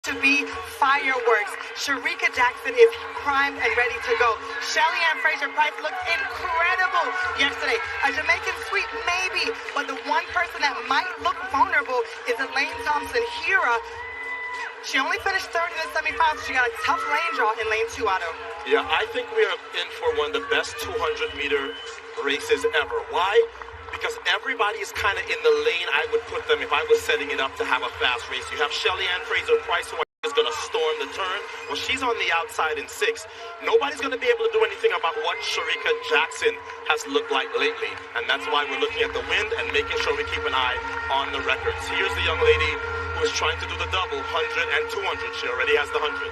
to be fireworks. Sherika Jackson is primed and ready to go. Shelly-Ann Fraser-Pryce looked incredible yesterday. A Jamaican sweep, maybe, but the one person that might look vulnerable is Elaine Thompson-Herah. She only finished third in the semifinals. She got a tough lane draw in lane 2, Otto. Yeah, I think we are in for one of the best 200-meter races ever. Why? Because everybody is kind of in the lane I would put them if I was setting it up to have a fast race. You have Shelly-Ann Fraser-Pryce, who is going to storm the turn. Well, she's on the outside in 6. Nobody's going to be able to do anything about what Sherika Jackson has looked like lately. And that's why we're looking at the wind and making sure we keep an eye on the records. Here's the young lady who is trying to do the double, 100 and 200. She already has the 100.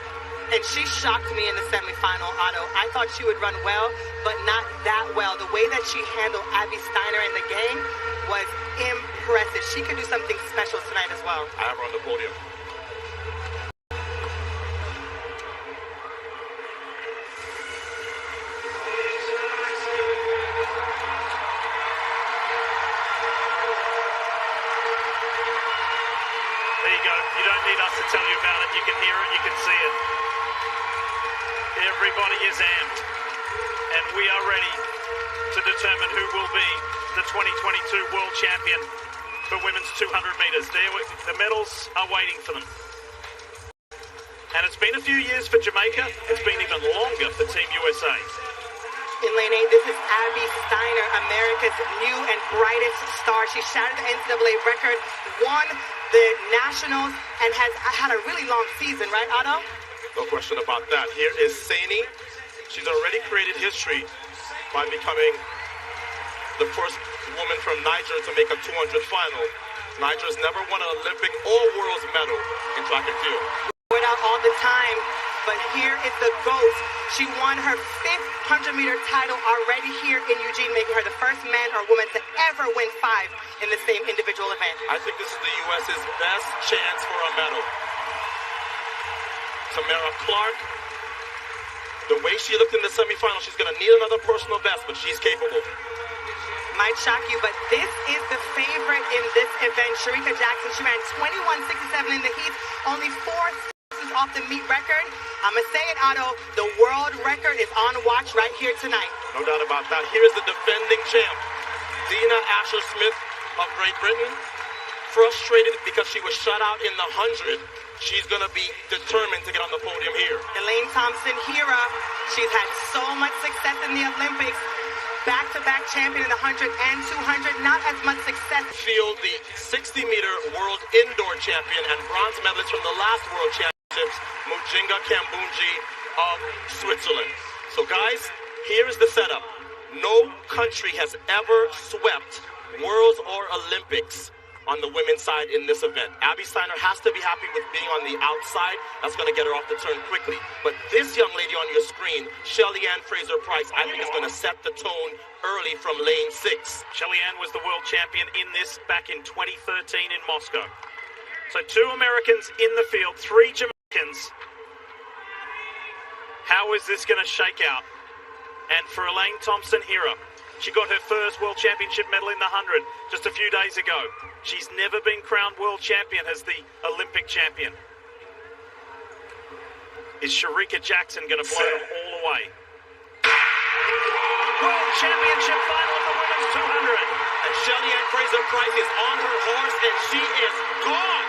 And she shocked me in the semifinal, Otto. I thought she would run well, but not that well. The way that she handled Abby Steiner in the game was impressive. She could do something special tonight as well. I have her on the podium. There you go. You don't need us to tell you about it. You can hear it, you can see it. Everybody is amped, and we are ready to determine who will be the 2022 World Champion for women's 200 meters. The medals are waiting for them. And it's been a few years for Jamaica. It's been even longer for Team USA. In lane 8, this is Abby Steiner, America's new and brightest star. She shattered the NCAA record, won the Nationals, and has had a really long season, right, Otto? No question about that. Here is Saini. She's already created history by becoming the first woman from Niger to make a 200 final. Niger's never won an Olympic or World's medal in track and field. We're out all the time, but here is the GOAT. She won her 5th 100-meter title already here in Eugene, making her the first man or woman to ever win 5 in the same individual event. I think this is the U.S.'s best chance for a medal. Tamara Clark, the way she looked in the semifinal, she's going to need another personal best, but she's capable. Might shock you, but this is the favorite in this event. Sherika Jackson, she ran 21.67 in the heat, only 4 seconds off the meet record. I'm going to say it, Otto, the world record is on watch right here tonight. No doubt about that. Here is the defending champ, Dina Asher-Smith of Great Britain. Frustrated because she was shut out in the 100. She's going to be determined to get on the podium here. Elaine Thompson-Herah, she's had so much success in the Olympics. Back-to-back champion in the 100 and 200, not as much success. Field, the 60-meter world indoor champion and bronze medalist from the last World Championships, Mujinga Kambunji of Switzerland. So guys, here is the setup. No country has ever swept Worlds or Olympics on the women's side in this event. Abby Steiner has to be happy with being on the outside. That's going to get her off the turn quickly. But this young lady on your screen, Shelly-Ann Fraser-Pryce, I think is going to set the tone early from lane 6. Shelly-Ann was the world champion in this back in 2013 in Moscow. So 2 Americans in the field, 3 Jamaicans. How is this going to shake out? And for Elaine Thompson-Herah, she got her first World Championship medal in the 100 just a few days ago. She's never been crowned World Champion as the Olympic champion. Is Sherika Jackson going to blow them all away? World Championship final of the women's 200. And Shelly-Ann Fraser-Pryce is on her horse, and she is gone.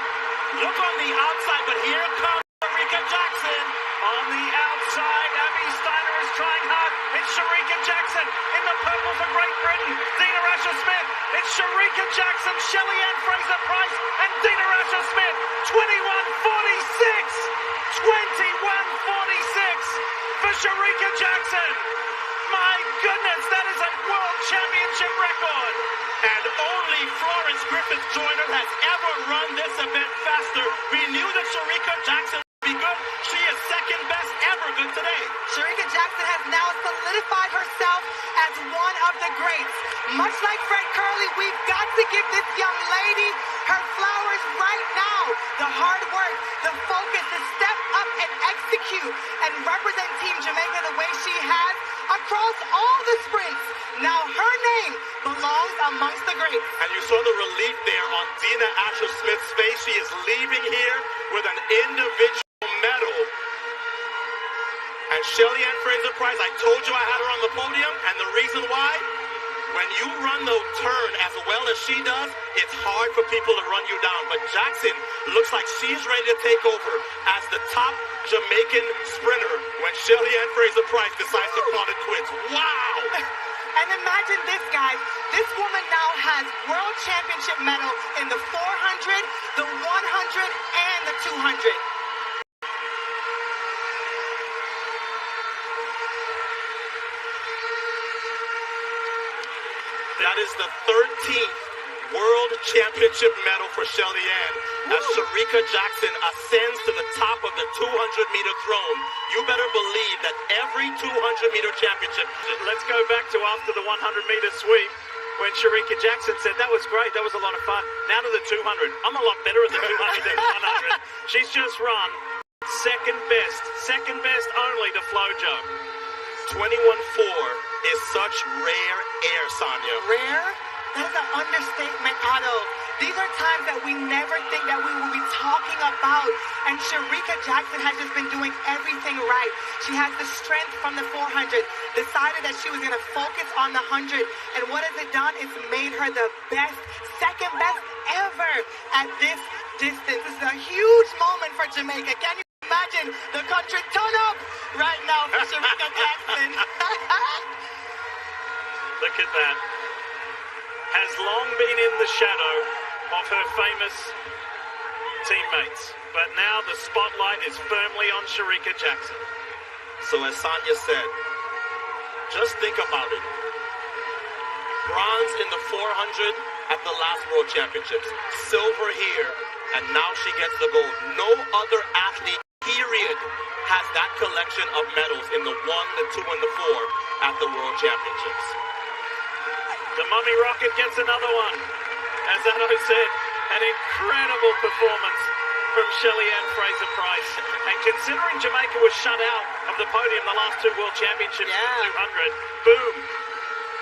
Look on the outside, but here comes Sherika Jackson. On the outside, Abby Steiner is trying hard. It's Sherika Jackson in the purple for Great Britain. Dina Asher-Smith. It's Sherika Jackson, Shelly-Ann Fraser-Pryce, and Dina Asher-Smith. 21.46. 21.46 for Sherika Jackson. My goodness, that is a world championship record. And only Florence Griffith-Joyner has ever run this event faster. We knew that Sherika Jackson would be good. She is second best ever good today. Sherika Jackson has now solidified herself as one of the greats. Much like Fred Curley, we've got to give this young lady her flowers right now. The hard work, the focus, to step up and execute and represent Team Jamaica the way she has across all the sprints. Now her name belongs amongst the great. And you saw the relief there on Dina Asher-Smith's face. She is leaving here with an individual medal. And Shelly-Ann Fraser-Pryce, I told you I had her on the podium, and the reason why? When you run the turn as well as she does, it's hard for people to run you down. But Jackson looks like she's ready to take over as the top Jamaican sprinter when Shelly-Ann Fraser-Pryce decides to call it quits. Wow! And imagine this, guys. This woman now has world championship medal in the 400, the 100, and the 200. That is the 13th World Championship medal for Shelly-Ann as Sherika Jackson ascends to the top of the 200-meter throne. You better believe that every 200-meter championship... Let's go back to after the 100-meter sweep when Sherika Jackson said, that was great, that was a lot of fun. Now to the 200. I'm a lot better at the 200 than 100. She's just run second best only to Flojo. 21.4 is such rare air, Sonia. Rare? That is an understatement, Otto. These are times that we never think that we will be talking about. And Sherika Jackson has just been doing everything right. She has the strength from the 400, decided that she was going to focus on the 100. And what has it done? It's made her the best, second best ever at this distance. This is a huge moment for Jamaica. Can you imagine the country turn up right now for Sherika Jackson? Look at that. Has long been in the shadow of her famous teammates. But now the spotlight is firmly on Sherika Jackson. So as Sonia said, just think about it. Bronze in the 400 at the last World Championships. Silver here, and now she gets the gold. No other athlete, period, has that collection of medals in the 1, the 2, and the 4 at the World Championships. The Mummy Rocket gets another one. As Addo said, an incredible performance from Shelly-Ann Fraser-Pryce. And considering Jamaica was shut out of the podium the last 2 World Championships in the 200, boom.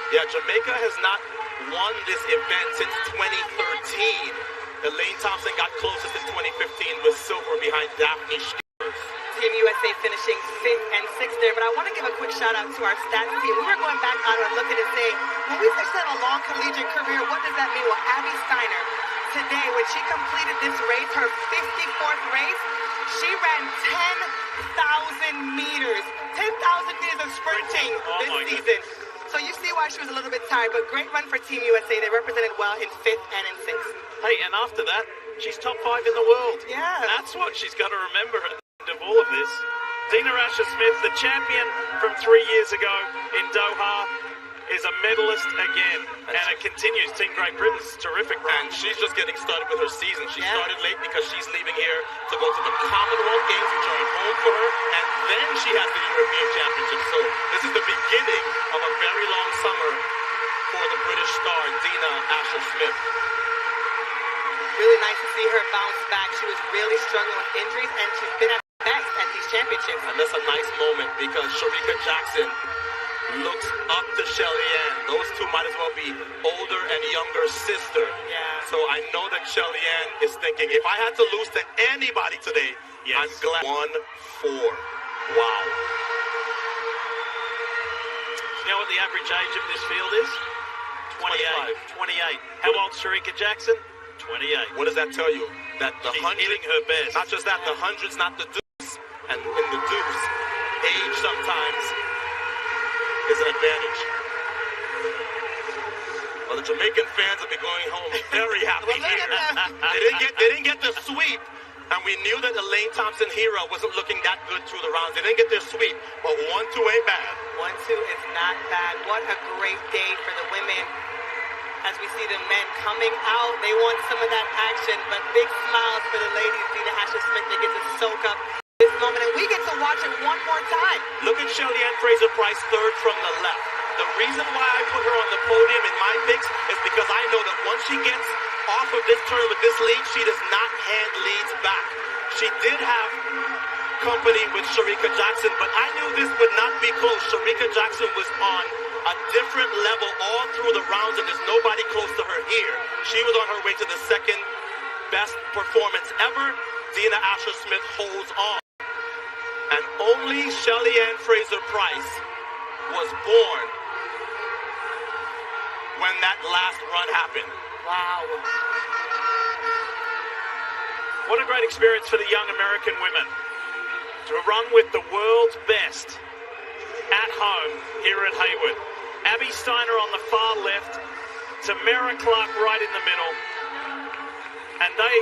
Yeah, Jamaica has not won this event since 2013. Elaine Thompson got closest in 2015 with silver behind Daphne Schippers. Team USA finishing 5th and 6th there, but I want to give a quick shout out to our stats team. We were going back out and looking and saying, when we say she had a long collegiate career, what does that mean? Well, Abby Steiner, today, when she completed this race, her 54th race, she ran 10,000 meters. 10,000 meters of sprinting this season. So you see why she was a little bit tired, but great run for Team USA. They represented well in 5th and in 6th. Hey, and after that, she's top 5 in the world. Yeah. That's what she's got to remember at the end of all of this. Dina Asher-Smith, the champion from 3 years ago in Doha, is a medalist again. And it continues. Team Great Britain's terrific run. And she's just getting started with her season. She started late because she's leaving here to go to the Commonwealth Games, which are at home for her, and then she has the European Championship. So this is the beginning of a very long summer for the British star, Dina Asher-Smith. Really nice to see her bounce back. She was really struggling with injuries, and she's been at her best at these championships. And that's a nice moment because Sherika Jackson looks up to Shelly-Ann. Those two might as well be older and younger sister. Yeah. So I know that Shelly-Ann is thinking, if I had to lose to anybody today, I'm glad. 1-4. Wow. You know what the average age of this field is? 28. 28. How old's Sherika Jackson? 28. What does that tell you? That the She's 100, hitting her best. Not just that, the 100's not the deuce. And in the deuce, age sometimes is an advantage. Well, the Jamaican fans will be going home very happy here. They didn't get the sweep, and we knew that Elaine Thompson-Herah wasn't looking that good through the rounds. They didn't get their sweep, but 1-2 ain't bad. 1-2 is not bad. What a great day for the women. As we see the men coming out, they want some of that action, but big smiles for the ladies. Dina Asher-Smith, they get to soak up this moment, and we get to watch it one more time. Look at Shelly-Ann Fraser-Pryce, third from the left. The reason why I put her on the podium in my picks is because I know that once she gets off of this turn with this lead, she does not hand leads back. She did have company with Sherika Jackson, but I knew this would not be close. Sherika Jackson was on a a different level all through the rounds, and there's nobody close to her here. She was on her way to the second best performance ever. Dina Asher-Smith holds on. And only Shelly-Ann Fraser-Pryce was born when that last run happened. Wow. What a great experience for the young American women to run with the world's best at home here at Hayward. Abby Steiner on the far left, Tamara Clark right in the middle. And they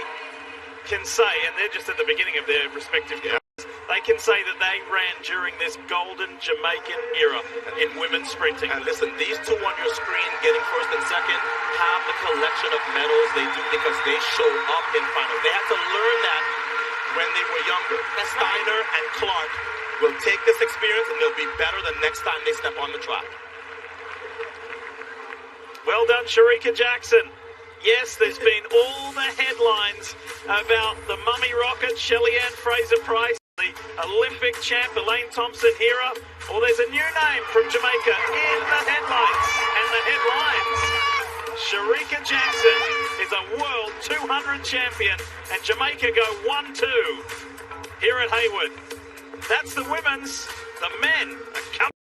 can say, and they're just at the beginning of their respective careers, they can say that they ran during this golden Jamaican era in women's sprinting. And listen, these two on your screen getting first and second have the collection of medals they do because they showed up in finals. They had to learn that when they were younger. Steiner and Clark will take this experience and they'll be better the next time they step on the track. Well done, Sherika Jackson. Yes, there's been all the headlines about the mummy rocket, Shelly-Ann Fraser-Pryce, the Olympic champ, Elaine Thompson-Herah. Well, there's a new name from Jamaica in the headlights. And the headlines, Sherika Jackson is a world 200 champion, and Jamaica go 1-2 here at Hayward. That's the women's. The men are